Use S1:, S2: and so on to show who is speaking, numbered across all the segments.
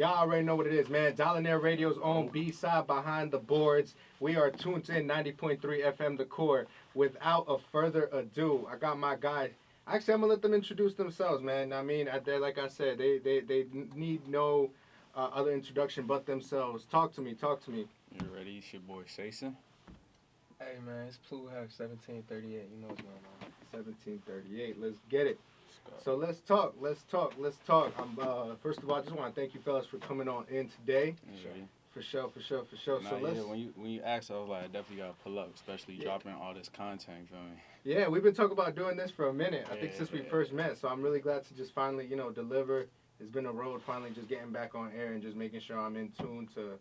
S1: Y'all already know what it is, man. Dollarnaire Radio's own B-side behind the boards. We are tuned in 90.3 FM The Core. Without a further ado, I got my guy. Actually, I'm gonna let them introduce themselves, man. I mean, they're like I said, they need no other introduction but themselves. Talk to me. Talk to me.
S2: You ready? It's your boy Saisen.
S3: Hey man, it's Pluto Heph 1738. You know what's going on.
S1: 1738. Let's get it.
S2: Let's
S1: So
S2: go.
S1: let's talk. Let's talk. Let's talk. First of all, I just want to thank you fellas for coming on in today.
S2: You ready?
S1: For sure.
S2: Nah,
S1: So let's.
S2: yeah, when you asked, I was like, I definitely gotta pull up, especially
S1: Yeah.
S2: dropping all this content. You feel me?
S1: Yeah, we've been talking about doing this for a minute. I think since we
S2: Yeah.
S1: first met. So I'm really glad to just finally, deliver. It's been a road finally just getting back on air and just making sure I'm in tune to,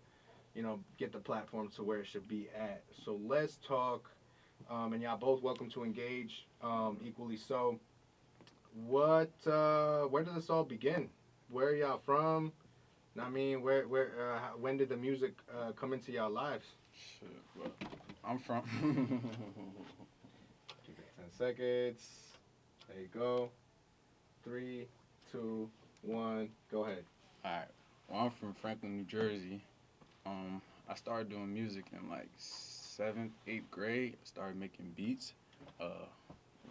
S1: get the platform to where it should be at. So let's talk. And y'all both welcome to engage, equally so. Where did this all begin? Where are y'all from? I mean, when did the music come into y'all lives?
S2: Shit, well, I'm from.
S1: 10 seconds. There you go. 3, 2, 1. Go ahead.
S2: Alright. Well, I'm from Franklin, New Jersey. I started doing music in like 7th, 8th grade. Started making beats.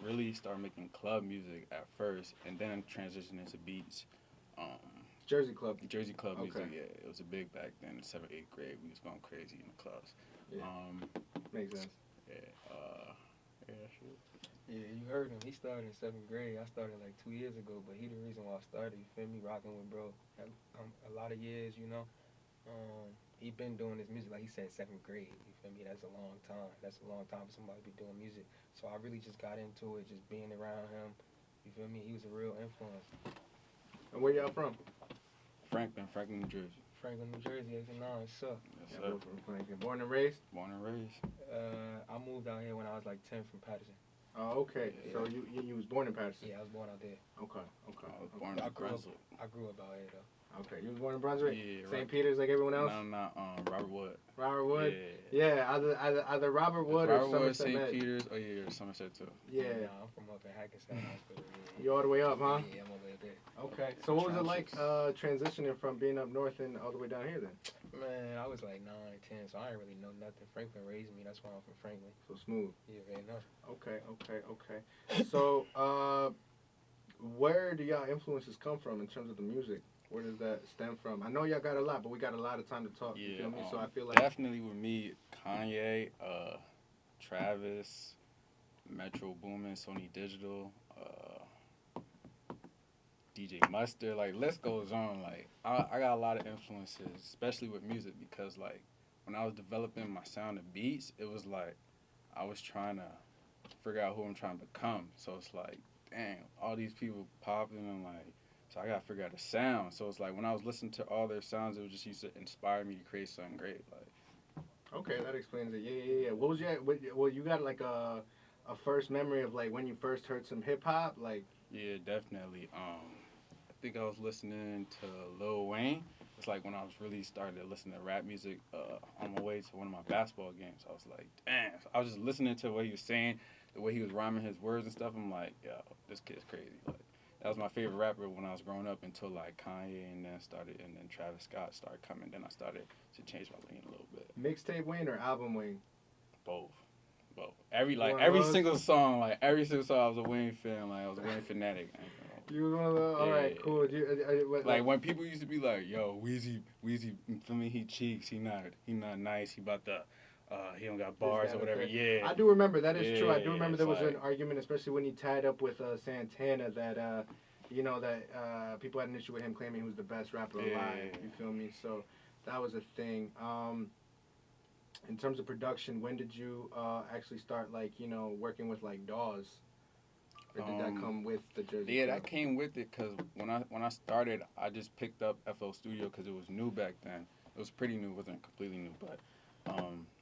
S2: Really started making club music at first, and then transitioned into beats.
S1: Jersey Club.
S2: Jersey club music,
S1: Okay.
S2: yeah, it was a big back then. In 7th, 8th grade, we was going crazy in the clubs.
S1: Yeah. Makes sense.
S2: Yeah, shit.
S3: Yeah, you heard him. He started in 7th grade. I started like 2 years ago, but he the reason why I started. You feel me? Rocking with bro. A lot of years, he been doing this music like he said 7th grade. You feel me? That's a long time. That's a long time for somebody to be doing music. So I really just got into it, just being around him. You feel me? He was a real influence.
S1: And where y'all from?
S2: Franklin, New Jersey.
S3: Franklin, New Jersey, 89. So
S2: Yes,
S1: Yeah,
S2: sir.
S1: we're from Franklin. Born and raised?
S2: Born and raised.
S3: I moved out here when I was like 10 from Patterson.
S1: Oh, okay.
S2: Yeah.
S1: So you was born in Patterson?
S3: Yeah, I was born out there.
S1: Okay.
S2: I was born
S3: I
S2: in
S3: grew up.
S2: Brunswick.
S3: I grew up out here though.
S1: Okay. You was born in Brunswick?
S2: Yeah,
S1: St.
S2: right.
S1: Peter's like everyone else?
S2: No, Robert Wood.
S1: Robert Wood?
S2: Yeah.
S1: Yeah, either Robert Wood or
S2: Robert Wood,
S1: Somerset
S2: St.
S1: Med.
S2: Peter's. Oh yeah, Somerset too.
S1: Yeah.
S3: Nah, I'm from up in Hackensack Hospital. Yeah.
S1: You all the way up, huh?
S3: Yeah, I'm over there.
S1: Okay. So what was it like transitioning from being up north and all the way down here then?
S3: Man, I was like 9, 10, so I didn't really know nothing. Franklin raised me. That's why I'm from Franklin.
S1: So smooth.
S3: Yeah, very enough.
S1: Okay. So where do y'all influences come from in terms of the music? Where does that stem from? I know y'all got a lot, but we got a lot of time to talk. You
S2: Yeah.
S1: feel me? So I feel like
S2: Definitely with me, Kanye, Travis, Metro Boomin, Sony Digital, DJ Mustard. Like, list goes on. Like, I got a lot of influences, especially with music, because like when I was developing my sound and beats, it was like I was trying to figure out who I'm trying to become. So it's like, dang, all these people popping and like. So I gotta figure out a sound. So it's like when I was listening to all their sounds, it was just used to inspire me to create something great. Like,
S1: okay, that explains it. Yeah. What was you got like a first memory of like when you first heard some hip hop? Like,
S2: yeah, definitely. I think I was listening to Lil Wayne. It's like when I was really starting to listen to rap music on my way to one of my basketball games. I was like, damn. So I was just listening to what he was saying, the way he was rhyming his words and stuff. I'm like, yo, this kid's crazy. Like, that was my favorite rapper when I was growing up until like Kanye and then Travis Scott started coming. Then I started to change my lane a little bit.
S1: mixtape Wayne or album Wayne?
S2: Both. Every
S1: Was?
S2: single song, I was a Wayne fan. Like I was a Wayne fanatic.
S1: You was one of the. All right,
S2: Yeah.
S1: cool.
S2: Like when people used to be like, "Yo, Weezy, for me, he cheeks. He not nice. He about the, he don't got bars or whatever." Yeah.
S1: I do remember that is true. I do
S2: Yeah,
S1: remember there was
S2: it's
S1: an argument, especially when he tied up with Santana, that people had an issue with him claiming he was the best rapper alive.
S2: Yeah.
S1: You feel me? So that was a thing. In terms of production, when did you actually start working with like DAWs? Or did that come with the Jersey?
S2: Yeah,
S1: Club?
S2: that came with it because when I started, I just picked up FL Studio because it was new back then. It was pretty new, it wasn't completely new, but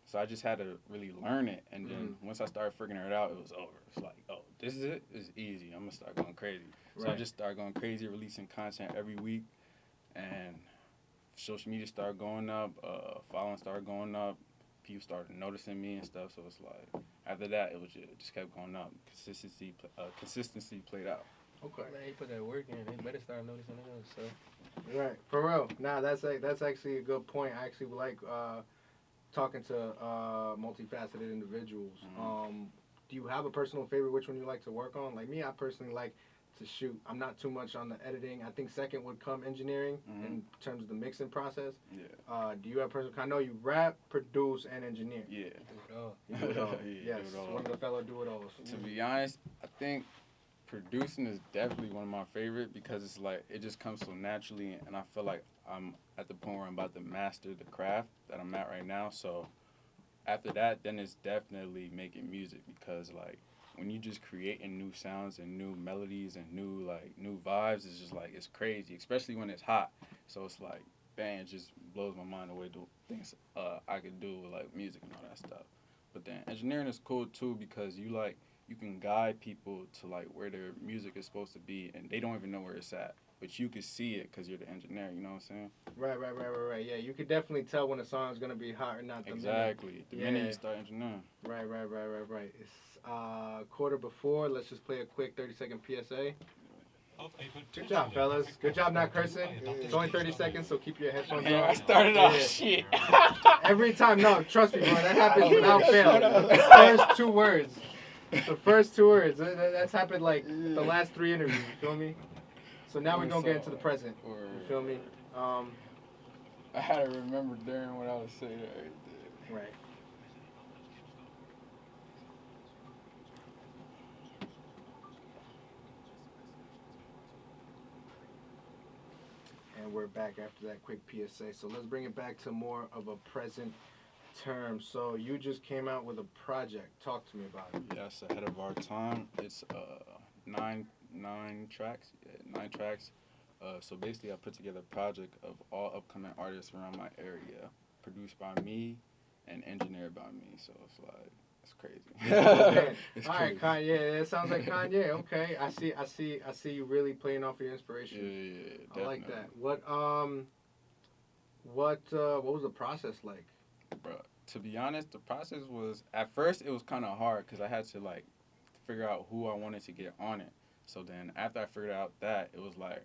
S2: so I just had to really learn it. And then once I started figuring it out, it was over. It's like, oh, this is it. It's easy. I'm gonna start going crazy. So I
S1: Right.
S2: just started going crazy, releasing content every week, and social media started going up. Following started going up. People started noticing me and stuff. So it's like after that, it just kept going up. Consistency played out.
S1: Okay.
S3: Man, he put that work in. They better start noticing it. So
S1: Right. For real. Nah, that's actually a good point. I actually would like talking to multifaceted individuals. Do you have a personal favorite? Which one you like to work on? Like me, I personally like to shoot. I'm not too much on the editing. I think second would come engineering in terms of the mixing process.
S2: Yeah.
S1: Do you have personal? I know you rap, produce, and engineer.
S2: Yeah.
S3: do it all.
S1: You do it all.
S2: Yeah,
S1: Yes,
S2: do it all.
S1: one of the fellow do it alls.
S2: To be honest, I think producing is definitely one of my favorite because it's like it just comes so naturally, and I feel like I'm at the point where I'm about to master the craft that I'm at right now. So after that, then it's definitely making music because like when you just creating new sounds and new melodies and new vibes, it's just like it's crazy, especially when it's hot. So it's like, bang, it just blows my mind away to things I could do with like music and all that stuff. But then engineering is cool too because you can guide people to like where their music is supposed to be and they don't even know where it's at. But you can see it because you're the engineer, you know what I'm saying?
S1: Right. Yeah, you could definitely tell when a song's gonna be hot or not.
S2: Exactly. The minute you start engineering.
S1: Right. It's quarter before. Let's just play a quick 30-second PSA. Good job, fellas. Good job not cursing. It's only 30 seconds, so keep your headphones on.
S2: I started off shit.
S1: Every time, no, trust me, bro. That happens without fail. The first 2 words. The first 2 words. That's happened like the last 3 interviews. You feel me? So now we're gonna get into the present. You feel me?
S2: I had to remember during what I was saying right there.
S1: Right. And we're back after that quick PSA. So let's bring it back to more of a present term. So you just came out with a project. Talk to me about it.
S2: Yes, ahead of our time. It's 9 tracks. Yeah, 9 tracks. So basically, I put together a project of all upcoming artists around my area, produced by me and engineered by me. So it's like it's crazy. It's
S1: all right,
S2: crazy.
S1: Kanye. It sounds like Kanye. Okay, I see you really playing off your inspiration.
S2: Yeah,
S1: I like
S2: definitely.
S1: that. What was the process like?
S2: Bro, to be honest, the process was at first it was kind of hard because I had to like figure out who I wanted to get on it. So then after I figured out that, it was like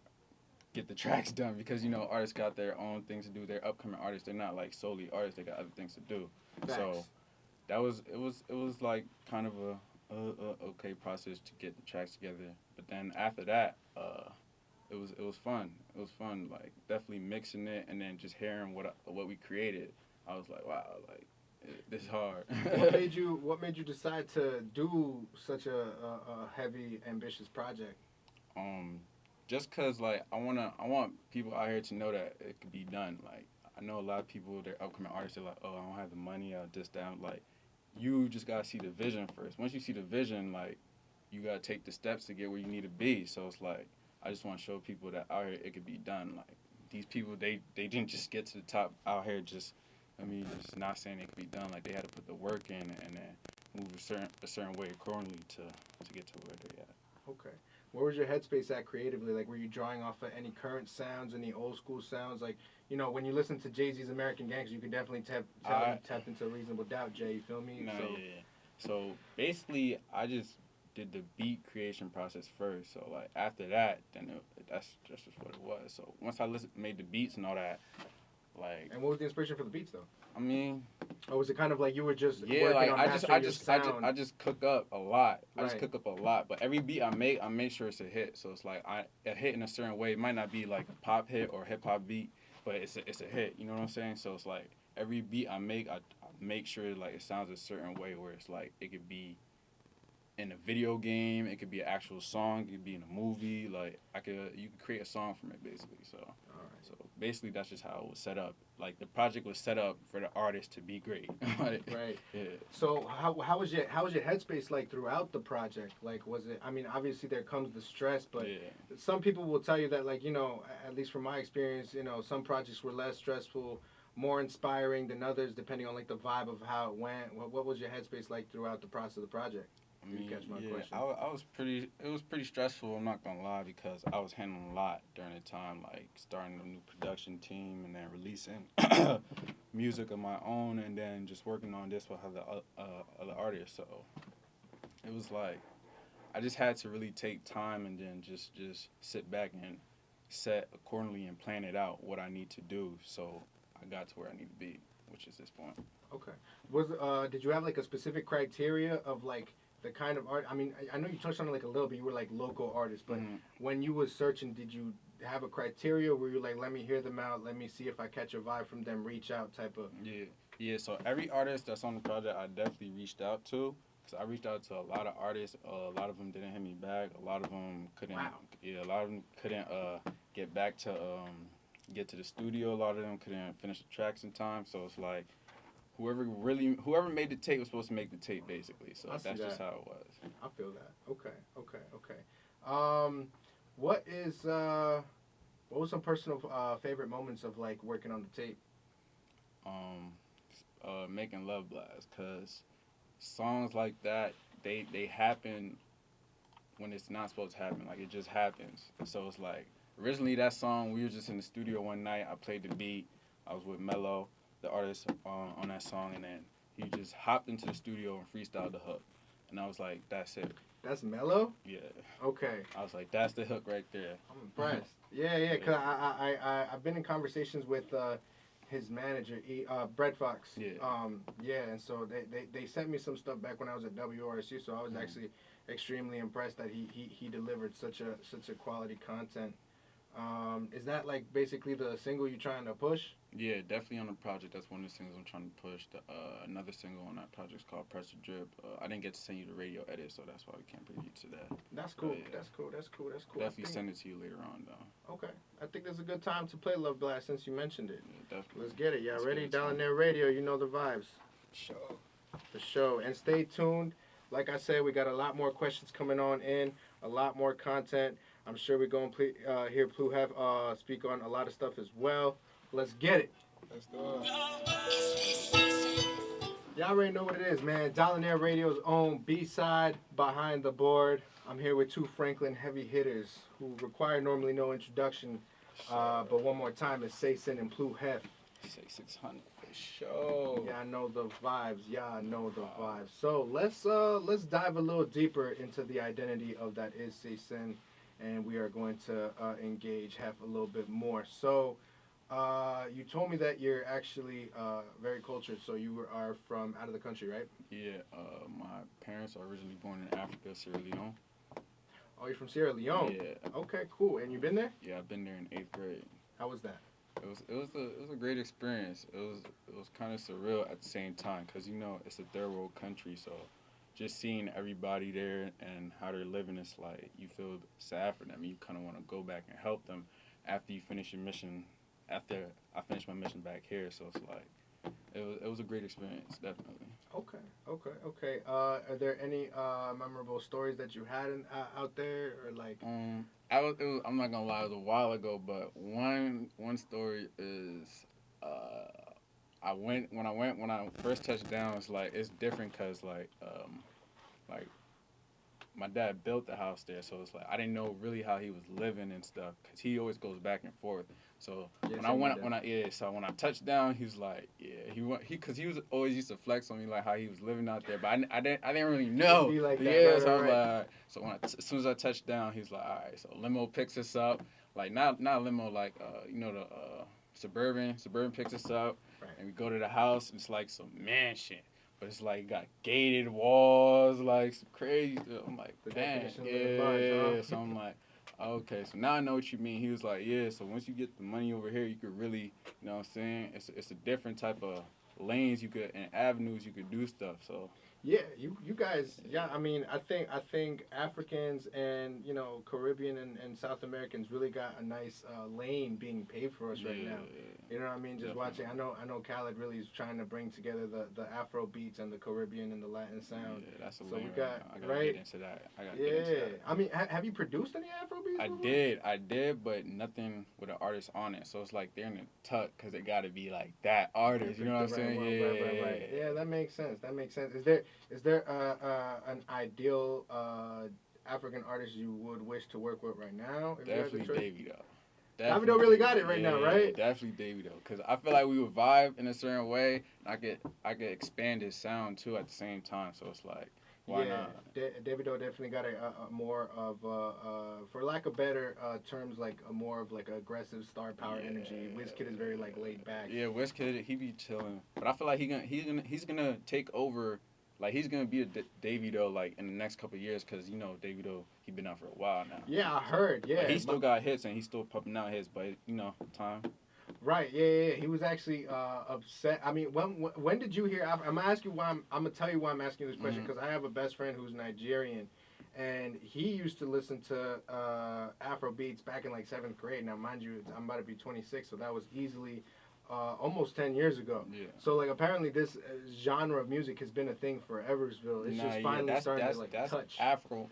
S2: get the tracks done because you know artists got their own things to do. They're upcoming artists. They're not like solely artists. They got other things to do.
S1: Facts.
S2: So that was it was like kind of a okay process to get the tracks together. But then after that, it was fun. It was fun. Like definitely mixing it and then just hearing what we created. I was like, wow, like this is hard.
S1: What made you decide to do such a heavy, ambitious project?
S2: Just cause like I want people out here to know that it could be done. Like I know a lot of people, they're upcoming artists. They're like, oh, I don't have the money. I'll just down. Like you just gotta see the vision first. Once you see the vision, like you gotta take the steps to get where you need to be. So it's like I just want to show people that out here it could be done. Like these people, they didn't just get to the top out here just. I mean, just not saying it could be done. Like they had to put the work in and then move a certain way accordingly to get to where they're at.
S1: Okay. Where was your headspace at creatively? Like, were you drawing off of any current sounds, any old school sounds? Like, you know, when you listen to Jay-Z's American Gangster, you can definitely tell you tapped into Reasonable Doubt, Jay. You feel me?
S2: No, yeah. So basically, I just did the beat creation process first. So like after that, then that's just what it was. So once I made the beats and all that, like.
S1: And what was the inspiration for the beats though?
S2: I mean.
S1: Or was it kind of like you were just
S2: yeah,
S1: working
S2: like
S1: on
S2: I just cook up a lot. I
S1: Right.
S2: just cook up a lot. But every beat I make sure it's a hit. So it's like a hit in a certain way. It might not be like a pop hit or a hip hop beat, but it's a hit. You know what I'm saying? So it's like every beat I make sure like it sounds a certain way where it's like it could be in a video game, it could be an actual song, it could be in a movie. Like you could create a song from it basically. So.
S1: All right.
S2: So basically, that's just how it was set up. Like the project was set up for the artist to be great.
S1: Right.
S2: Yeah.
S1: So how was your headspace like throughout the project? Like was it? I mean, obviously there comes the stress, but
S2: Yeah.
S1: some people will tell you that like at least from my experience, some projects were less stressful, more inspiring than others, depending on like the vibe of how it went. What was your headspace like throughout the process of the project?
S2: I mean,
S1: catch my
S2: yeah,
S1: question.
S2: it was pretty stressful, I'm not gonna lie, because I was handling a lot during the time, like starting a new production team and then releasing music of my own and then just working on this with other artists. So it was like, I just had to really take time and then just sit back and set accordingly and plan it out what I need to do. So I got to where I need to be, which is this point.
S1: Okay. Did you have like a specific criteria of like the kind of art? I mean, I know you touched on it like a little bit. You were like local artists, but when you was searching, did you have a criteria where you like, let me hear them out, let me see if I catch a vibe from them, reach out type of?
S2: Yeah. So every artist that's on the project, I definitely reached out to. Cause I reached out to a lot of artists. A lot of them didn't hit me back. A lot of them couldn't.
S1: Wow.
S2: Yeah, a lot of them couldn't get back to get to the studio. A lot of them couldn't finish the tracks in time. So it's like whoever made the tape was supposed to make the tape basically. So that's just how it was.
S1: I feel that. Okay. What was some personal favorite moments of like working on the tape?
S2: Making Love Blast, cause songs like that they happen when it's not supposed to happen. Like it just happens. So it's like originally that song we were just in the studio one night. I played the beat. I was with Mello, the artist on that song, and then he just hopped into the studio and freestyled the hook. And I was like, that's it.
S1: That's Mello?
S2: Yeah.
S1: Okay.
S2: I was like, that's the hook right there.
S1: I'm impressed. Yeah. Cause I've been in conversations with his manager, Brett Fox.
S2: Yeah.
S1: And so they sent me some stuff back when I was at WRSU. So I was actually extremely impressed that he delivered such a quality content. Is that like basically the single you're trying to push?
S2: Yeah, definitely on the project. That's one of the singles I'm trying to push. Another single on that project is called Pressure Drip. I didn't get to send you the radio edit, so that's why we can't preview to that.
S1: That's cool.
S2: Yeah.
S1: That's cool.
S2: Definitely send it to you later on, though.
S1: Okay. I think there's a good time to play Love Blast since you mentioned it.
S2: Yeah, definitely.
S1: Let's get it. Y'all
S2: Let's
S1: ready?
S2: get it.
S1: Dollarnaire Radio, you know the vibes.
S3: Sure.
S1: The show. And stay tuned. Like I said, we got a lot more questions coming on in, a lot more content. I'm sure we're going to hear Pluto speak on a lot of stuff as well. Let's get it.
S3: Let's do it.
S1: Y'all already know what it is, man. Dollarnaire Radio's own B-side, Behind the Board. I'm here with two Franklin heavy hitters who require normally no introduction. But one more time, it's Saisen and Heph.
S2: Say 600.
S3: For sure.
S1: Yeah, I know the vibes. So let's dive a little deeper into the identity of that is Saisen, and we are going to engage Heph a little bit more. So you told me that you're actually very cultured. So you are from out of the country, right?
S2: Yeah, my parents are originally born in Africa, Sierra Leone.
S1: Oh, you're from Sierra Leone.
S2: Yeah.
S1: Okay, cool. And you been there?
S2: Yeah, I've been there in 8th grade.
S1: How was that?
S2: It was a great experience. It was kind of surreal at the same time because it's a third world country, so just seeing everybody there and how they're living, it's like you feel sad for them. You kind of want to go back and help them after you finish your mission. After I finished my mission back here, so it's like it was a great experience, definitely.
S1: Okay. Are there any memorable stories that you had out there, or like?
S2: I'm not gonna lie, it was a while ago, but one story is when I first touched down, it's different because like my dad built the house there, so it's like I didn't know really how he was living and stuff because he always goes back and forth. So when I touched down, he was like, because he was always used to flex on me like how he was living out there, but I didn't really know.
S1: Like that,
S2: yeah,
S1: right,
S2: so I was
S1: right.
S2: like, so as soon as I touched down, he was like, all right, so limo picks us up, like not limo, like the suburban picks us up,
S1: right.
S2: And we go to the house, and it's like some mansion. But it's like got gated walls, like some crazy. I'm like,
S1: The
S2: dang,
S1: definition of the vibes, huh?
S2: So I'm like, okay, so now I know what you mean. He was like, yeah, so once you get the money over here, you could really, you know what I'm saying? It's a different type of lanes and avenues you could do stuff. So
S1: Yeah, you guys. Yeah, I mean, I think Africans and Caribbean and South Americans really got a nice lane being paved for us right now. You know what I mean? Just
S2: Definitely.
S1: watching. I know Khaled really is trying to bring together the Afro beats and the Caribbean and the Latin sound.
S2: Yeah, that's a
S1: So
S2: lane
S1: we got
S2: right now. I gotta
S1: right.
S2: get into that.
S1: Yeah, I mean, have you produced any Afro beats?
S2: I
S1: before?
S2: did, but nothing with an artist on it. So it's like they're in the tuck because it got to be like that artist. You know what I'm saying?
S1: Right. Yeah, that makes sense. Is there an ideal African artist you would wish to work with right now? If you had the
S2: Definitely
S1: choice?
S2: Davido.
S1: Davido really got it right now, right?
S2: Definitely Davido, because I feel like we would vibe in a certain way, and I could expand his sound too at the same time. So it's like Why
S1: yeah,
S2: not?
S1: Davido definitely got a more of for lack of better terms, like a more of like aggressive star power energy. Wizkid is very like laid back.
S2: Yeah, Wizkid, he be chilling, but I feel like he's gonna take over. Like he's gonna be a Davido like in the next couple of years, cause you know Davido he been out for a while now.
S1: Yeah, I
S2: So,
S1: heard. Yeah,
S2: like, he still got hits and he's still pumping out hits, but you know time.
S1: right. Yeah. He was actually upset. I mean, when did you hear? I'm gonna ask you why. I'm gonna tell you why I'm asking this question because I have a best friend who's Nigerian, and he used to listen to Afro beats back in like seventh grade. Now, mind you, I'm about to be 26, so that was easily almost 10 years ago.
S2: Yeah.
S1: So like apparently this genre of music has been a thing for Eversville. It's just finally starting to like touch.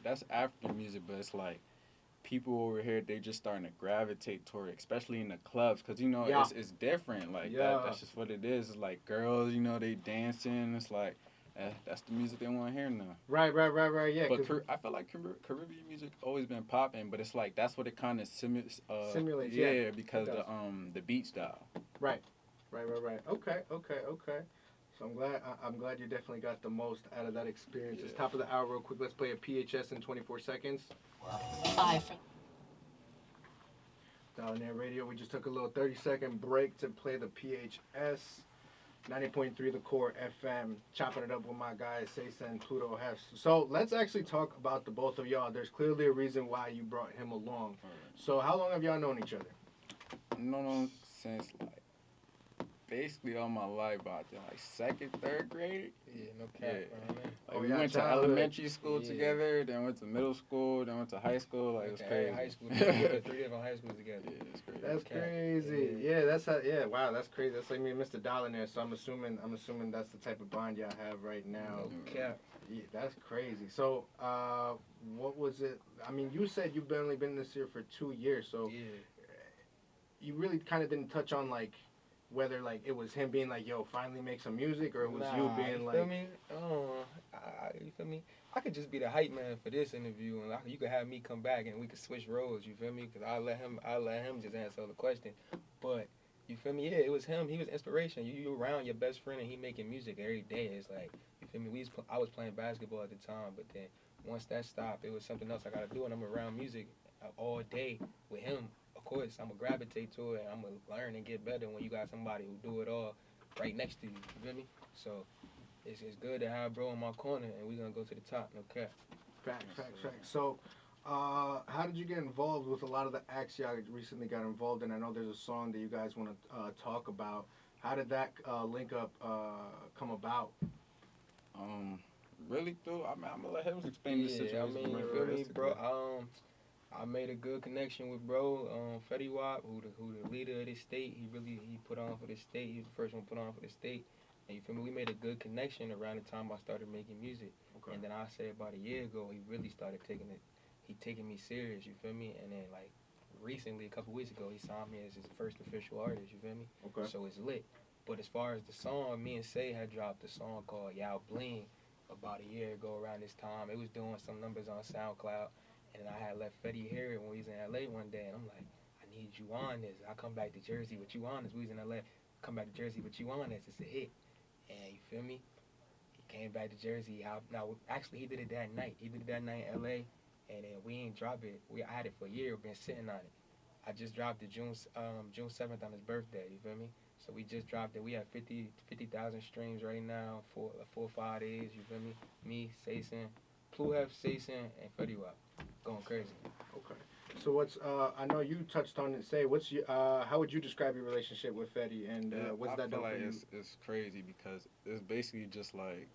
S2: That's African music, but it's like people over here they just starting to gravitate toward it, especially in the clubs, cause you know it's different. Like that's just what it is. It's like girls, you know, they dancing. It's like that's the music they want to hear now.
S1: Right. Yeah.
S2: But I feel like Caribbean music always been popping, but it's like that's what it kind of simulates.
S1: Simulates,
S2: because the beat style.
S1: Right. Okay. So I'm glad you definitely got the most out of that experience. It's top of the hour, real quick. Let's play a PHS in 24 seconds.
S4: 5 from
S1: Dollarnaire Radio. We just took a little 30-second break to play the PHS 90.3 The Core FM. Chopping it up with my guys Saisen, Pluto, Heph. So let's actually talk about the both of y'all. There's clearly a reason why you brought him along. So how long have y'all known each other?
S2: No, since like basically all my life, about like second, third grade.
S3: Yeah, no cap.
S2: Like we went to elementary school together, then went to middle school, then went to high school. Like it was crazy.
S3: High school, we went to 3 different high schools together.
S2: Yeah, it's crazy.
S1: That's crazy. Yeah, that's how. Yeah, wow, that's crazy. That's like me and Mr. Dollarnaire. So I'm assuming that's the type of bond y'all have right now.
S3: No cap.
S1: Yeah, that's crazy. So, what was it? I mean, you said you've only been this year for 2 years, so
S3: Yeah.
S1: you really kind of didn't touch on like whether like it was him being like, "Yo, finally make some music," or it was you being like,
S3: feel me? You feel me? I could just be the hype man for this interview, and you could have me come back and we could switch roles. You feel me? Because I let him just answer the question. But you feel me? Yeah, it was him. He was inspiration. You around your best friend and he making music every day. It's like, you feel me? I was playing basketball at the time, but then once that stopped, it was something else I gotta do, and I'm around music all day with him. Of course, I'm gonna gravitate to it. I'm gonna learn and get better when you got somebody who do it all right next to you. You feel me? So it's good to have bro in my corner, and we're gonna go to the top. No cap.
S1: Facts. So, how did you get involved with a lot of the acts y'all recently got involved in? I know there's a song that you guys want to talk about. How did that link up come about?
S2: Really, though, I'm gonna let him explain the situation.
S3: I mean, you feel me, bro? I made a good connection with bro, Fetty Wap, who the leader of this state. He put on for the state. He was the first one put on for the state. And you feel me? We made a good connection around the time I started making music. Okay. And then I say about a year ago, he really started taking me serious. You feel me? And then like recently, a couple weeks ago, he signed me as his first official artist. You feel me? Okay. So it's lit. But as far as the song, me and Say had dropped a song called Yao Bling about a year ago around this time. It was doing some numbers on SoundCloud. And I had let Fetty hear it when we was in LA one day, and I'm like, I need you on this. I come back to Jersey with you on this. We was in LA, come back to Jersey with you on this. It's a hit. And you feel me? He came back to Jersey. Actually, he did it that night. He did it that night in LA, and then we ain't drop it. I had it for a year. We've been sitting on it. I just dropped it June 7th on his birthday. You feel me? So we just dropped it. We have 50,000 streams right now for 4 or 5 days. You feel me? Me, Saisen, Pluto, Saisen, and Fetty Wap. Going crazy.
S1: Okay. So what's I know you touched on it. Say what's your how would you describe your relationship with Fetty, and what's that done for you?
S2: It's crazy because it's basically just like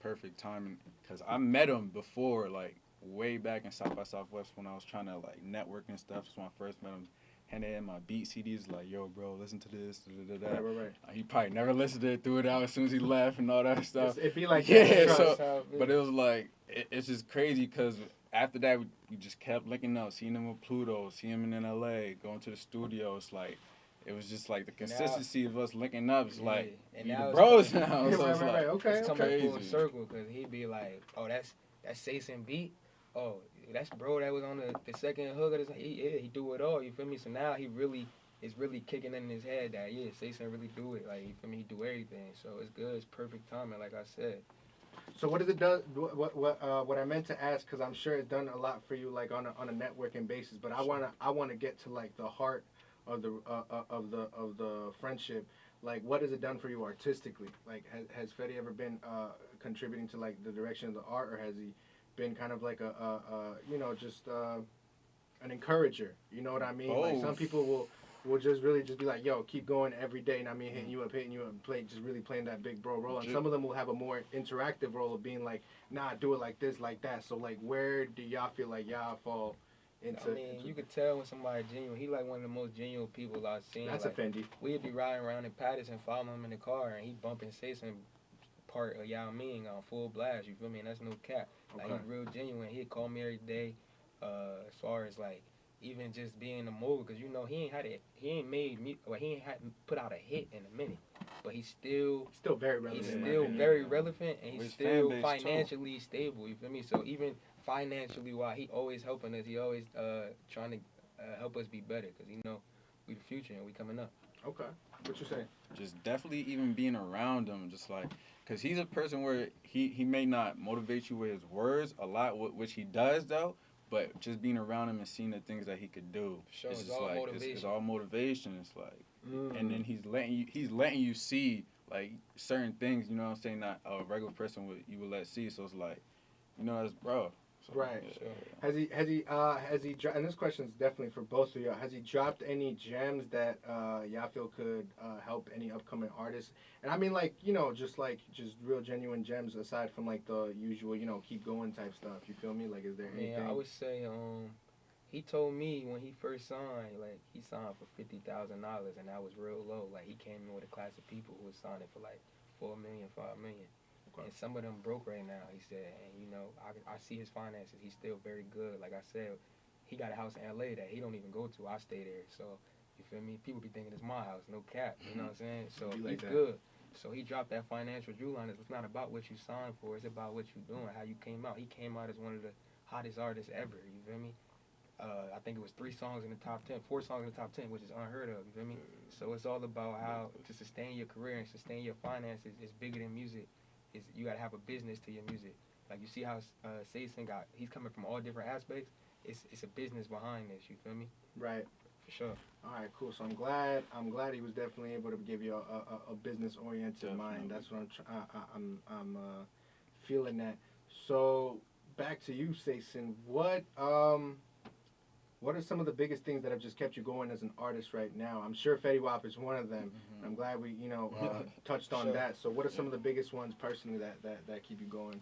S2: perfect timing. Because I met him before, like way back in South by Southwest when I was trying to like network and stuff. That's when I first met him. Handed in my beat CDs, like, yo, bro, listen to this.
S1: Right.
S2: He probably never listened to it, threw it out as soon as he left and all that stuff.
S1: It'd be like
S2: but it was like it's just crazy because after that we just kept linking up, seeing him with Pluto, seeing him in LA, going to the studio. It's like it was just like the consistency of us linking up. It's like
S3: and
S2: we
S3: now
S2: the bros now.
S1: Yeah,
S2: So it's like,
S1: okay.
S3: It's coming full circle because he'd be like, oh, that's Saisen beat. Oh, that's bro that was on the second hook of this. He do it all. You feel me? So now it's really kicking in his head that Saisen really do it. Like, you feel me? He do everything. So it's good. It's perfect timing, like I said.
S1: So what does it do? What I meant to ask, because I'm sure it's done a lot for you, like on a networking basis. But I wanna get to like the heart of the friendship. Like, what has it done for you artistically? Like, has Fetty ever been contributing to like the direction of the art, or has he been kind of like just an encourager? You know what I mean? Like some
S2: Both.
S1: people will just really just be like, yo, keep going every day, and I mean hitting you up, and just really playing that big bro role. And some of them will have a more interactive role of being like, nah, do it like this, like that. So like, where do y'all feel like y'all fall into?
S3: I mean, you could tell when somebody genuine. He like one of the most genuine people I've seen.
S1: That's
S3: like,
S1: a Fendi.
S3: We'd be riding around in Patterson, following him in the car, and he bumping Saisen part of Yao Ming on full blast. You feel me? And that's no cap. Like
S1: Okay.
S3: he's real genuine. He'd call me every day. As far as like even just being a mogul, because you know he ain't made me, or he ain't had put out a hit in a minute, but he's still
S1: Very relevant.
S3: he's
S1: in my
S3: still
S1: opinion.
S3: very relevant, and he's
S2: With his
S3: still
S2: fan base,
S3: financially stable. You feel me? So even financially, why he always helping us, he always trying to help us be better, because he know we the future and we coming up.
S1: Okay. What you saying?
S2: Just definitely even being around him, just like, because he's a person where he may not motivate you with his words a lot, which he does though, but just being around him and seeing the things that he could do,
S3: Sure,
S2: it's
S3: it's
S2: just
S3: all
S2: like
S3: motivation.
S2: it's all motivation. It's like,
S1: Mm.
S2: and then he's letting you see like certain things, you know what I'm saying, that a regular person you would let see. So it's like, that's bro. So,
S1: Right.
S2: yeah.
S3: Sure.
S1: Has he and this question is definitely for both of y'all. Has he dropped any gems that y'all feel could help any upcoming artists? And I mean, like, just real genuine gems aside from like the usual, keep going type stuff. You feel me? Like, is there anything?
S3: Man, I would say he told me when he first signed, like he signed for $50,000, and that was real low. Like he came in with a class of people who was signing for like 4 million, 5 million.
S1: Okay.
S3: And some of them broke right now, he said. And, I see his finances. He's still very good. Like I said, he got a house in L.A. that he don't even go to. I stay there. So, you feel me? People be thinking it's my house. No cap. You know what I'm saying? So,
S1: Be like
S3: he's
S1: that.
S3: good. So, he dropped that financial jewel on us. It's not about what you signed for. It's about what you doing, how you came out. He came out as one of the hottest artists ever. You feel me? I think it was 3 songs in the top 10, 4 songs in the top 10, which is unheard of. You feel me? So, it's all about how to sustain your career and sustain your finances. It's bigger than music. You gotta have a business to your music. Like you see how Saisen he's coming from all different aspects. It's a business behind this. You feel me?
S1: Right.
S3: For sure.
S1: All right, cool. So I'm glad he was definitely able to give you a business oriented mind. That's what I'm feeling that. So back to you, Saisen. What are some of the biggest things that have just kept you going as an artist right now? I'm sure Fetty Wap is one of them.
S2: Mhm.
S1: I'm glad we touched on
S3: Sure.
S1: that. So what are some of the biggest ones personally that keep you going?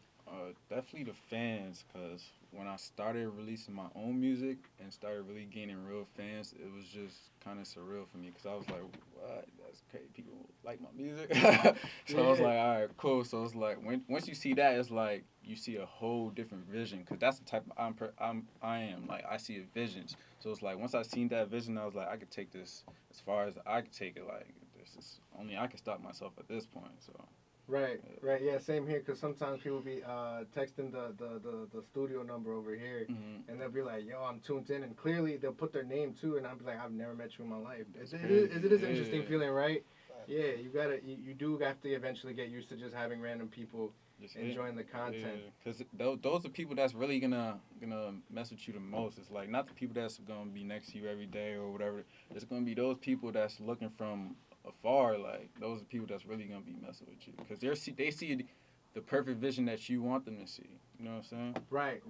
S2: Definitely the fans, because when I started releasing my own music and started really gaining real fans, it was just kind of surreal for me, because I was like, what? That's crazy. People like my music. So I was
S1: Yeah.
S2: like, all right, cool. So it's like, once you see that, it's like you see a whole different vision, because that's the type I am. Like, I see visions. So it's like, once I seen that vision, I was like, I could take this as far as I could take it. Like, this is only I can stop myself at this point. So.
S1: Right, yeah, same here. Because sometimes people be texting the studio number over here,
S2: Mm-hmm.
S1: and they'll be like, "Yo, I'm tuned in," and clearly they'll put their name too, and I'll be like, "I've never met you in my life." It is an interesting
S2: Yeah.
S1: feeling, right? Yeah, you do have to eventually get used to just having random people
S2: Just
S1: enjoying the content.
S2: because those are people that's really gonna mess with you the most. It's like not the people that's gonna be next to you every day or whatever. It's gonna be those people that's looking from afar. Like those are people that's really gonna be messing with you, because they see the perfect vision that you want them to see. You know what I'm saying?
S1: Right.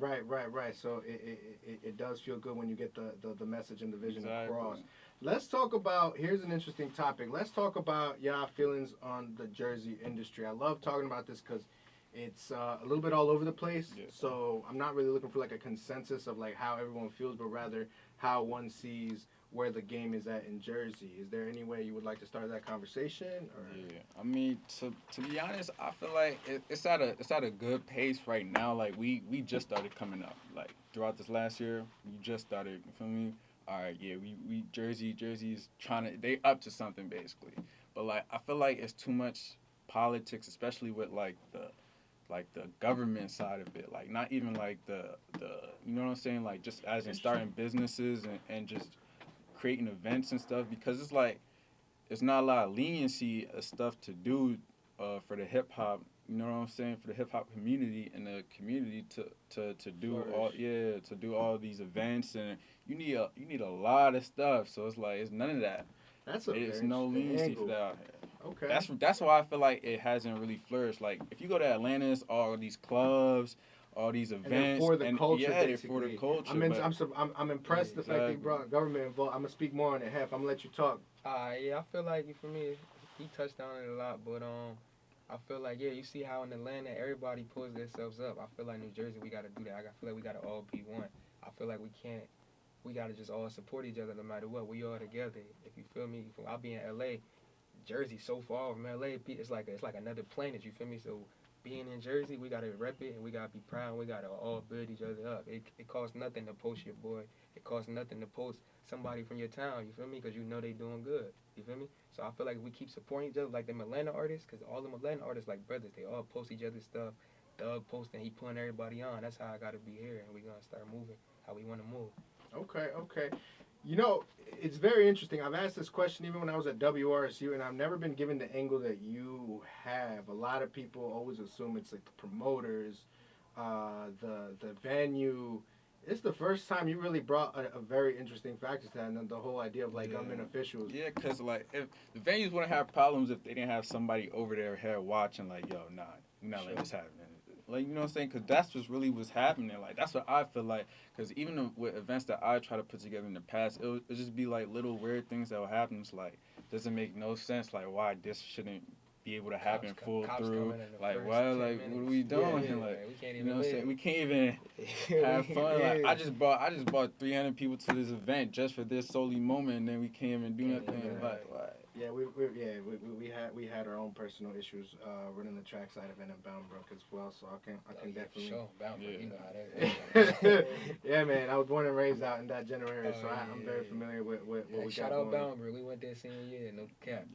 S1: So it does feel good when you get the message and the vision
S2: Exactly.
S1: across. Let's talk about, here's an interesting topic. Let's talk about y'all feelings on the jersey industry. I love talking about this because it's a little bit all over the place.
S2: Yeah.
S1: So I'm not really looking for like a consensus of like how everyone feels, but rather how one sees where the game is at in Jersey. Is there any way you would like to start that conversation? Or?
S2: Yeah, I mean, to be honest, I feel like it's at a good pace right now. Like we just started coming up. Like throughout this last year, we just started. You feel me? All right, yeah, we Jersey's they up to something basically. But like I feel like it's too much politics, especially with like the government side of it. Like not even like the you know what I'm saying? Like just as in starting businesses and just creating events and stuff, because it's like it's not a lot of leniency of stuff to do for the hip hop you know what I'm saying, for the hip hop community and the community to do all these events, and you need a lot of stuff. So it's like it's none of that.
S1: That's a
S2: It's
S1: very
S2: no
S1: interesting
S2: leniency
S1: angle.
S2: for that out here.
S1: Okay.
S2: That's why I feel like it hasn't really flourished. Like if you go to Atlanta, it's all these clubs, all these
S1: And
S2: events,
S1: then for the culture,
S2: yeah, they're
S1: basically.
S2: for the culture.
S1: I'm impressed the fact that you brought government involved. I'm gonna speak more on it, Heph. I'm gonna let you talk.
S3: Yeah, I feel like for me, he touched on it a lot, but I feel like you see how in Atlanta everybody pulls themselves up. I feel like New Jersey we gotta do that. I feel like we gotta all be one. I feel like we can't. We gotta just all support each other no matter what. We all together. If you feel me, I'll be in LA, Jersey so far from LA. It's like another planet. You feel me? So being in Jersey, we gotta rep it and we gotta be proud. And we gotta all build each other up. It costs nothing to post your boy. It costs nothing to post somebody from your town. You feel me? Because you know they doing good. You feel me? So I feel like we keep supporting each other, like them Atlanta artists, because all them Atlanta artists like brothers. They all post each other's stuff. Doug posting, he putting everybody on. That's how I gotta be here, and we gonna start moving how we wanna move.
S1: Okay. You know, it's very interesting. I've asked this question even when I was at WRSU, and I've never been given the angle that you have. A lot of people always assume it's like the promoters, the venue. It's the first time you really brought a very interesting factor to that, and the whole idea of like government officials.
S2: Yeah, because like if the venues wouldn't have problems if they didn't have somebody over there here watching, like, yo, nah, we're not letting this happen. Like, you know what I'm saying? Because that's just really what's happening. Like, that's what I feel like. Because even with events that I try to put together in the past, it'll just be like little weird things that will happen. It's like, doesn't make no sense. Like, why this shouldn't be able to happen full through. Like, why? Like, what are we doing?
S3: Yeah,
S2: like,
S3: we can't
S2: you
S3: even
S2: know what I'm
S3: live.
S2: saying? We can't even have fun. Like, I just bought 300 people to this event just for this solely moment, and then we can't even do nothing. Like, why?
S1: Yeah, we had our own personal issues running the trackside event in Boundbrook as well, so I can definitely.
S3: Sure, Boundbrook, you know how that is.
S1: Yeah, man, I was born and raised out in that general area, so I'm
S3: yeah,
S1: very familiar with what we got
S3: shout out
S1: going.
S3: Boundbrook, we went there senior year, no cap.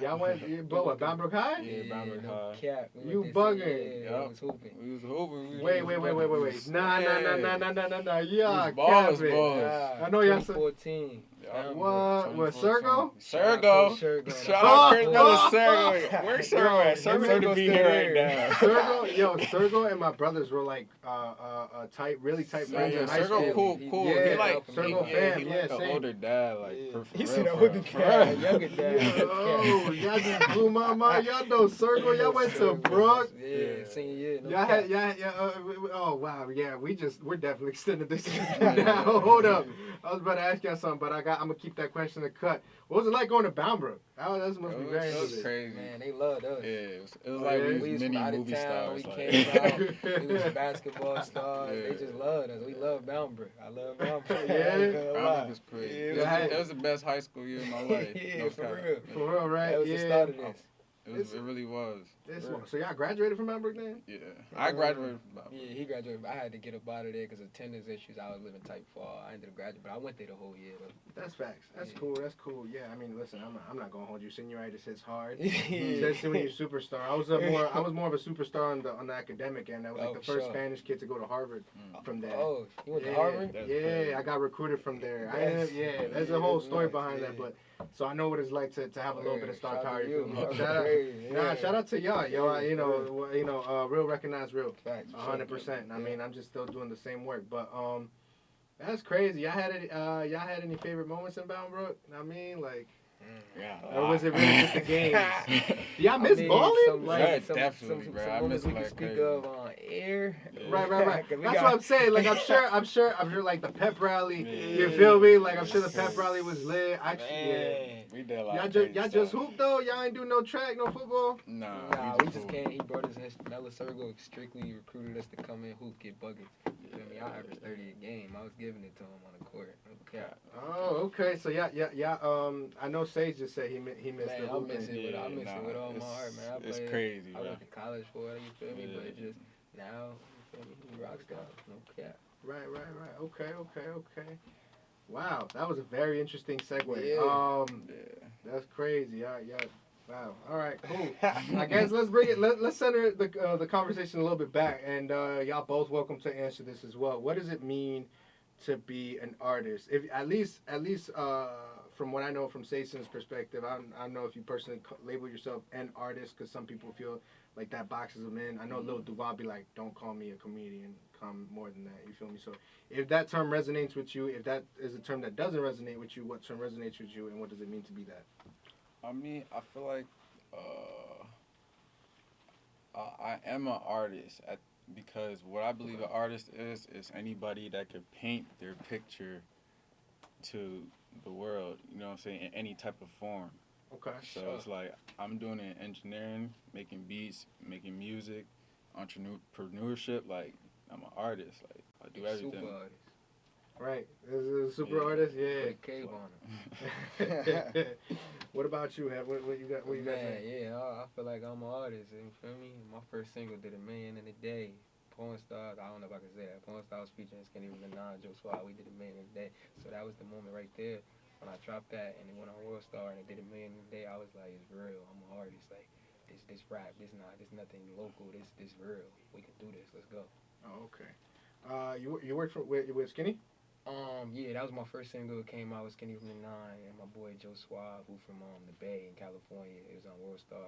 S1: Y'all went, but what, Boundbrook High?
S2: Yeah, Boundbrook
S3: no
S2: High.
S3: cap. We
S1: You
S3: went there
S1: bugging.
S3: senior year,
S2: Yup.
S3: we was hooping.
S2: We was hooping.
S1: Wait. Nah. Yeah,
S2: balls,
S1: cap it.
S2: balls.
S1: I know y'all said-
S3: 2014.
S1: What, Sergo?
S2: Sergo. Shout out Chris Miller, Sergo. Where's Sergo at? Sergo to be here right now.
S1: Sergo and my brothers were like really tight friends in high school.
S2: Sergo, cool.
S1: Yeah,
S2: He like
S1: Sergo
S2: he
S1: fam,
S2: like
S1: yeah,
S2: an
S1: same.
S2: older dad, like
S3: He
S2: for
S3: said
S2: real,
S3: older
S2: for
S3: dad,
S2: real.
S3: younger dad.
S1: Yo, y'all just blew my mind. Y'all know Sergo. Y'all went to Brook.
S3: Yeah, senior year. No
S1: Y'all
S3: cap.
S1: had, oh wow, yeah, we're definitely extending this now. Hold up, I was about to ask y'all something, but I'm gonna keep that question to cut. What was it like going to Boundbrook? That must be very
S2: It was
S1: interesting.
S2: crazy.
S3: Man, they loved us.
S2: Yeah, it was
S1: Oh,
S2: like
S1: yeah?
S2: we
S3: We
S2: was
S3: was from
S2: mini
S3: out of
S2: movie
S3: town.
S2: stars.
S3: We
S2: Like,
S3: came out. We was basketball stars.
S2: Yeah.
S3: They just loved us. We love Boundbrook. I love Boundbrook.
S1: Yeah?
S3: I ain't gonna lie.
S2: Boundbrook was crazy.
S3: Yeah,
S2: It was the best high school year of my life.
S3: Yeah,
S2: No
S3: for
S2: cap.
S3: real.
S1: For real, right?
S3: That was the start of this.
S2: It really was.
S1: So y'all graduated from Boundbrook then?
S2: Yeah, I graduated from Boundbrook.
S3: Yeah, he graduated. But I had to get up out of there because of attendance issues. I was living type 4. I ended up graduating, but I went there the whole year though.
S1: That's facts. That's
S3: Yeah.
S1: cool. That's cool. Yeah, I mean, listen, I'm not gonna hold you. Senioritis hits hard.
S3: Yeah.
S1: That's when you're a superstar. I was more of a superstar on the academic end. I was like the first
S3: sure.
S1: Spanish kid to go to Harvard from there.
S3: Oh, you went
S1: yeah,
S3: to Harvard?
S2: That's
S1: yeah,
S2: crazy.
S1: I got recruited from there.
S3: That's-
S1: There's a whole story
S3: nice,
S1: behind that,
S3: yeah.
S1: but so I know what it's like to have a little bit of star
S3: Shout out
S1: power.
S3: to
S1: You feel me?
S3: you.
S1: Shout out,
S3: Yeah.
S1: shout out to y'all, yo.
S3: Yeah,
S1: Real recognize real.
S3: Facts.
S1: 100%. I
S3: Yeah.
S1: mean, I'm just still doing the same work, but that's crazy. Y'all had any favorite moments in Boundbrook? I mean, like,
S2: Yeah.
S1: or was it really just the games? Do y'all miss
S3: I mean,
S1: balling?
S2: Yeah, definitely, bro. I
S3: moments
S2: miss
S3: we
S2: like
S3: can speak
S2: crazy.
S3: of on air.
S1: Right.
S3: 'Cause we
S1: That's
S3: got-
S1: what I'm saying. Like, I'm sure, like the pep rally. You
S2: Yeah.
S1: feel me? Like, I'm sure the pep rally was lit. Actually, yeah.
S3: Man.
S2: We did a lot.
S1: Y'all just hoop though. Y'all ain't do no track, no football.
S3: Nah, we just can't. He brought us in. Nella Sergo strictly recruited us to come in, hoop, get buckets. You feel me? I averaged 30 a game. I was giving it to him on the court. No cap.
S1: Oh, okay. So yeah. I know Sage just said he missed
S3: Man,
S1: the
S3: I
S1: hooping.
S3: miss it. I miss it with all my heart, man. I
S2: It's
S3: played-
S2: crazy,
S3: I
S2: bro.
S3: went to college for it. You feel me? But it
S2: Yeah.
S3: just now, you feel me? He rock stars. No cap.
S1: Right. Okay. Wow, that was a very interesting segue.
S3: Yeah.
S1: That's crazy. Yeah. Wow. All right. Cool. I guess let's bring it. Let's center the conversation a little bit back, and y'all both welcome to answer this as well. What does it mean to be an artist? If at least from what I know from Saisen's perspective, I don't know if you personally label yourself an artist because some people feel like that boxes them in. I know Lil Duval be like, don't call me a comedian, come more than that. You feel me? So if that term resonates with you, if that is a term that doesn't resonate with you, what term resonates with you, and what does it mean to be that?
S2: I mean, I feel like I am an artist because what I believe an artist is anybody that could paint their picture to the world, you know what I'm saying, in any type of form.
S1: Okay.
S2: So it's like I'm doing it in engineering, making beats, making music, entrepreneurship. Like I'm an artist. Like I do everything.
S3: Super artist.
S1: Right. This is a super artist. Yeah.
S3: Put a cave on him.
S1: What about you, Heph? What you got? What you got?
S3: Man, yeah, I feel like I'm an artist. You feel me? My first single did $1 million in a day. Porn Stars, I don't know if I can say that. Porn Stars featuring Skinny with Minaj, Joe Swag, we did $1 million in a day. So that was the moment right there when I dropped that and it went on World Star and it did $1 million in a day. I was like, it's real. I'm an artist. Like this rap, this nothing local. This real. We can do this. Let's go.
S1: Oh, okay. You worked with Skinny?
S3: Yeah, that was my first single. It came out with Skinny from the Nine and my boy Joe Swab, who from the Bay in California. It was on World Star,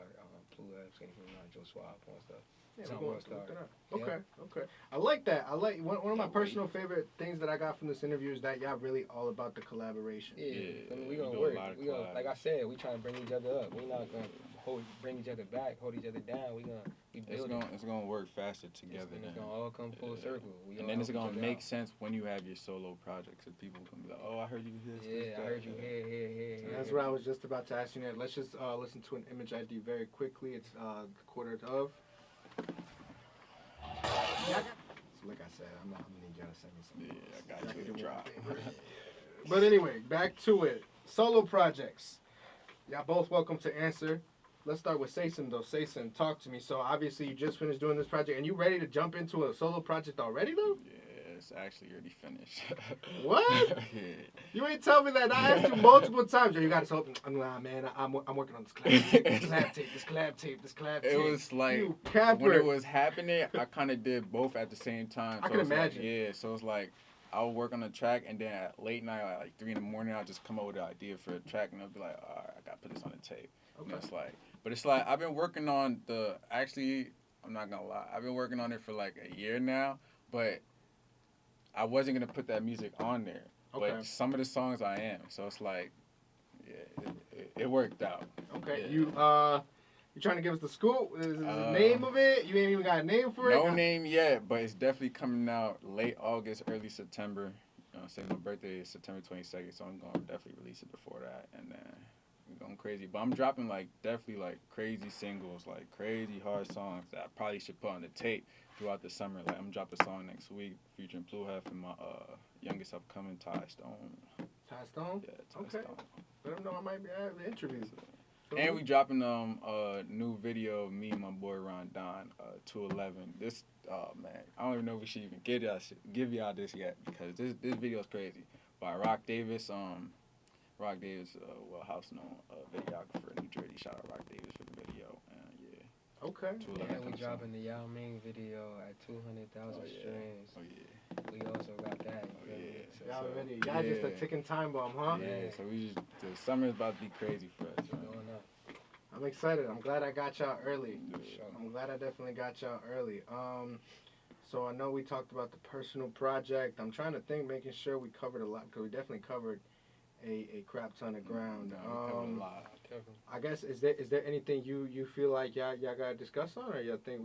S3: Pluto, Skinny from the Nine, Joe Swab, Porn Star.
S1: Yeah,
S3: It's on World Star.
S1: Okay, okay. I like that. I like one of my personal favorite things that I got from this interview is that y'all really all about the collaboration.
S3: Yeah, I mean, we
S2: we
S3: gonna
S2: do a
S3: work.
S2: lot of
S3: We gonna,
S2: collabs.
S3: like I said, we trying to bring each other up. We not gonna bring each other back, hold each other down. We build
S2: It's gonna work faster together.
S3: It's gonna all come full circle.
S2: And then it's gonna make sense when you have your solo projects, and people gonna be like, "Oh, I heard you this."
S3: Yeah, I heard you here.
S1: That's what I was just about to ask you. Next. Let's just listen to an image ID very quickly. It's the quarter of. So like I said, I'm gonna need y'all to send me something.
S2: Yeah, I got you to drop.
S1: But anyway, back to it. Solo projects. Y'all both welcome to answer. Let's start with Saisen though. Saisen, talk to me. So obviously you just finished doing this project, and you ready to jump into a solo project already though?
S2: Yeah, it's actually already finished.
S1: What?
S2: Yeah.
S1: You ain't tell me that. I asked you multiple times. Yo, you got to tell me. Nah, man, I'm working on this collab tape.
S2: It was like
S1: You capper.
S2: when it was happening, I kind of did both at the same time.
S1: I
S2: So
S1: can
S2: it's like,
S1: imagine.
S2: yeah, so it's like I would work on the track, and then at late night, like 3 a.m, I'll just come up with an idea for a track, and I'll be like, all right, I gotta put this on the tape.
S1: Okay.
S2: And it's like I've been working on I'm not gonna lie, I've been working on it for like a year now, but I wasn't gonna put that music on there.
S1: Okay.
S2: But some of the songs I am, so it's like, yeah, it worked out.
S1: Okay.
S2: Yeah.
S1: You trying to give us the scoop? Is the name of it? You ain't even got a name for it?
S2: No name yet, but it's definitely coming out late August, early September. You know, say my birthday is September 22nd, so I'm gonna definitely release it before that, and then we're going crazy. But I'm dropping definitely crazy singles, crazy hard songs that I probably should put on the tape throughout the summer. Like I'm dropping a song next week featuring Pluto and my youngest upcoming Ty Stone.
S1: Ty Stone?
S2: Yeah, Ty
S1: Okay.
S2: Stone.
S1: Let them know I might be at the interview.
S2: And we dropping a new video of me and my boy Ron Don, 211. This man, I don't even know if we should even give y'all this yet because this video is crazy. By Rock Davis, well, house known videographer in New Jersey. Shout out Rock Davis for the video. And yeah.
S1: Okay.
S2: 211
S3: And we
S2: comes
S3: dropping the Yao Ming video at 200,000 streams.
S2: Oh yeah.
S3: We also got that.
S2: Oh, yeah.
S3: So,
S1: Y'all just a ticking time bomb, huh?
S2: Yeah. So the summer's about to be crazy for us.
S3: it's going up.
S1: I'm excited. I'm glad I got y'all early.
S2: Yeah.
S1: I'm glad I definitely got y'all early. So I know we talked about the personal project. I'm trying to think, making sure we covered a lot because we definitely covered a crap ton of ground.
S2: No, we covered a lot.
S1: I guess is there anything you feel like y'all gotta discuss on, or y'all think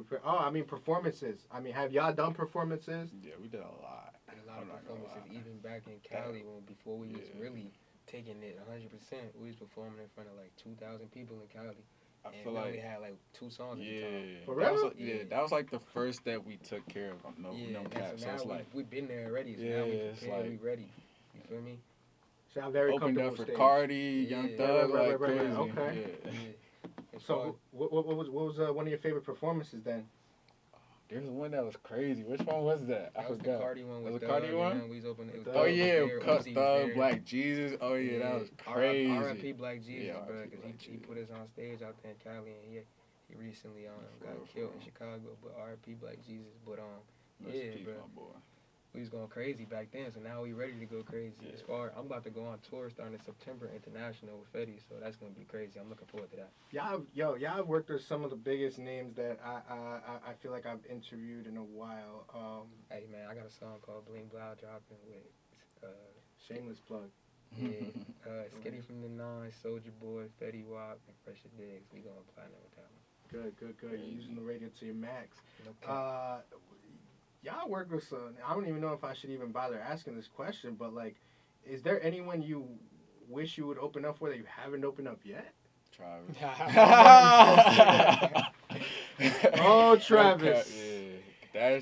S1: performances. I mean, have y'all done performances?
S2: Yeah, we did a lot.
S3: A lot
S2: I'm
S3: of
S2: not gonna
S3: performances,
S2: lie.
S3: even back in Cali, before we was
S2: Yeah.
S3: really taking it 100%. We was performing in front of 2,000 people in Cali.
S2: I
S3: And
S2: feel
S3: we
S2: like
S3: only had 2 songs at the time.
S2: yeah,
S1: For
S2: that was,
S1: real?
S2: yeah, that was the first step we took care of. No
S3: and
S2: cap. So
S3: now
S2: it's
S3: we've been there already. So
S2: Yeah,
S3: now we
S2: it's
S3: prepared, we ready. You feel me?
S1: So I'm very
S2: opened
S1: comfortable
S2: up for
S1: with stage.
S2: Cardi, Young
S3: Yeah.
S2: Thug,
S1: Right,
S2: crazy.
S1: okay.
S2: Yeah.
S3: As far
S1: So what was one of your favorite performances then?
S2: There's one that was crazy. Which one was that? I
S3: that was the
S2: forgot.
S3: Cardi one.
S2: Was
S3: With
S2: it Cardi
S3: Thug,
S2: one?
S3: and we was opening. It was
S1: Oh,
S2: Oh
S3: Thug was
S2: yeah,
S3: there,
S2: Cut
S3: Uzi was
S2: Thug,
S3: there.
S2: Black Jesus. Oh yeah, that was crazy.
S3: R.I.P. Black Jesus,
S2: Yeah,
S3: bro,
S2: R.I.P.
S3: because
S2: Black
S3: he
S2: Jesus.
S3: put us on stage out there in Cali, and he recently
S2: For
S3: got
S2: real,
S3: killed
S2: for
S3: in
S2: real.
S3: Chicago. But R.I.P. Black Jesus. But
S2: Rest in
S3: yeah,
S2: peace,
S3: bro.
S2: my boy.
S3: we was going crazy back then, so now we ready to go crazy.
S2: Yeah.
S3: As far, I'm about to go on tour starting in September, international with Fetty, so that's gonna be crazy. I'm looking forward to that.
S1: Y'all have worked with some of the biggest names that I feel like I've interviewed in a while.
S3: Hey man, I got a song called Bling Blow dropping with
S1: Shameless plug.
S3: Skitty from the Nine, Soldier Boy, Fetty Wap, and Fresher Diggs. We going platinum with that one.
S1: Good. You're using the radio to your max.
S3: No cap.
S1: Y'all work with some. I don't even know if I should even bother asking this question, but like, is there anyone you wish you would open up for that you haven't opened up yet?
S2: Travis.
S1: Oh, Travis.
S2: Yeah.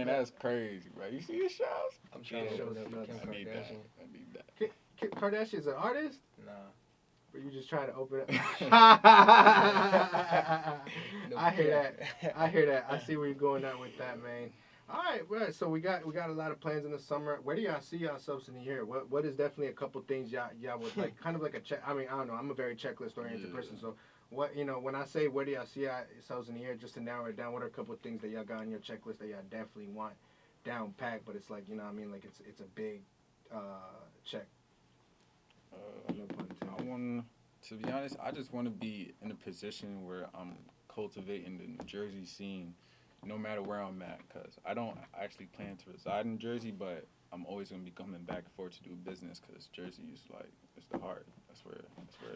S2: That's crazy, bro. You see his shows?
S3: I'm trying to
S1: Yeah,
S3: show up
S1: shows
S3: Kim
S2: I need that.
S3: Kardashian.
S2: I need that.
S1: Kim Kardashian's an artist?
S3: Nah.
S1: Or you just trying to open up?
S3: No
S1: I hear
S3: cap.
S1: that. I hear that. I see where you're going at with that, man. All right. So we got a lot of plans in the summer. Where do y'all see yourselves in the year? What is definitely a couple things y'all would like, kind of like a check. I mean, I don't know. I'm a very checklist oriented person. So what when I say where do y'all see yourselves in the year, just to narrow it down, what are a couple of things that y'all got on your checklist that y'all definitely want down packed? But it's like, you know what I mean, like it's a big check. No pun intended.
S2: To be honest, I just want to be in a position where I'm cultivating the New Jersey scene, no matter where I'm at. Cause I don't actually plan to reside in Jersey, but I'm always gonna be coming back and forth to do business. Cause Jersey is like it's the heart. That's where it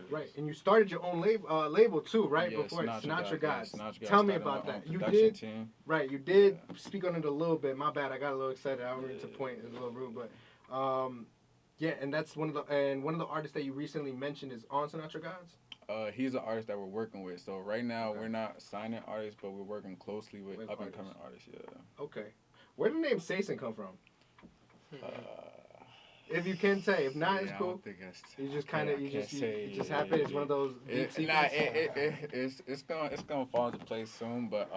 S2: is.
S1: Right, and you started your own label too, right?
S2: Yeah,
S1: Before Sinatra Gods.
S2: Yeah, Sinatra Gods.
S1: Tell me
S2: Started
S1: about
S2: my
S1: that.
S2: own
S1: You
S2: production
S1: did.
S2: Team.
S1: Right, you did speak on it a little bit. My bad, I got a little excited. I don't mean to point. It's a little rude, but yeah, and that's one of the artists that you recently mentioned is on Sinatra Gods.
S2: He's an artist that we're working with. So right now we're not signing artists, but we're working closely with up and coming artists. Yeah.
S1: Okay, where did the name Saisen come from? If you can say, if not, it's
S2: I
S1: cool.
S2: don't think that's.
S1: You just kind of,
S2: I can't say,
S1: it just happened. It's one of those deep secrets.
S2: It's gonna fall into place soon. But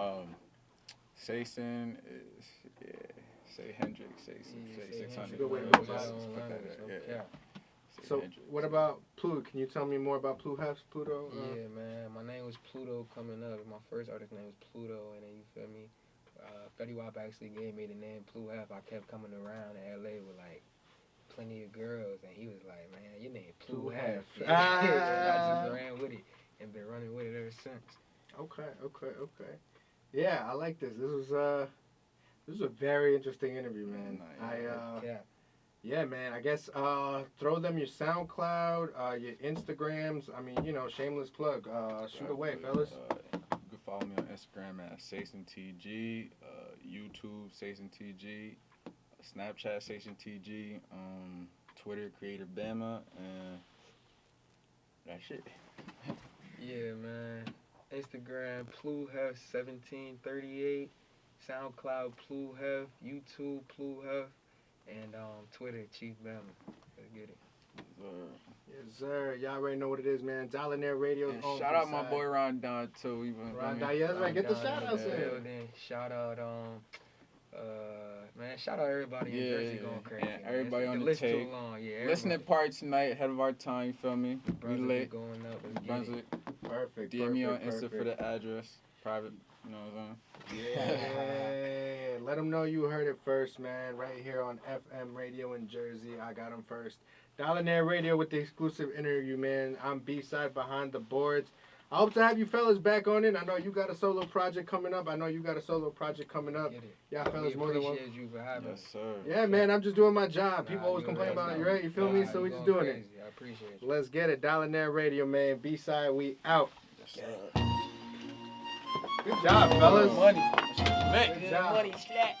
S2: Saisen is say Hendrix, say 600.
S1: Good way to go about
S2: it. Yeah.
S1: So what about Pluto? Can you tell me more about Heph, Pluto?
S3: Yeah, man. My name was Pluto coming up. My first artist name was Pluto, and then you feel me? Fetty Wap actually gave me the name Heph. I kept coming around in LA with like plenty of girls, and he was like, "Man, your name Heph." I just ran with it and been running with it ever since.
S1: Okay. Yeah, I like this. This was a very interesting interview, man. Yeah, man. I guess throw them your SoundCloud, your Instagrams. I mean, you know, shameless plug. Shoot away, fellas.
S2: You can follow me on Instagram at SaisonTG, YouTube SaisonTG, Snapchat SaisonTG, Twitter Creator Bama, and that's it.
S3: Yeah, man. Instagram Heph 1738, SoundCloud Heph, YouTube Heph. And Twitter, Chief Bama. Let's get it.
S1: Yes, sir. Y'all already know what it is, man. Dollarnaire Radio.
S2: And shout out my boy Rondon too.
S1: Rondon, yeah, that's right. Get the shout outs in.
S3: Shout out, man. Shout out everybody in Jersey going crazy.
S2: And everybody on the
S3: list
S2: tape.
S3: too long. Yeah,
S2: listening party tonight, ahead of our time. You feel me? We lit.
S3: Going up.
S2: Brunswick.
S1: Perfect.
S2: DM me on Insta for the address. Private. You know what I'm saying?
S1: Yeah. Let them know you heard it first, man. Right here on FM Radio in Jersey. I got them first. Dollarnaire Radio with the exclusive interview, man. I'm B-side behind the boards. I hope to have you fellas back on it. I know you got a solo project coming up. Y'all fellas more than one.
S3: Appreciate you for having us.
S2: Yes, sir.
S1: Yeah, man. I'm just doing my job. People always complain about it, right? You feel me? So we just doing it.
S3: I appreciate you.
S1: Let's get it. Dollarnaire Radio, man. B-side, we out.
S2: Yes, sir.
S1: Good job, fellas.
S2: Money.
S1: Good job.
S4: Money slap.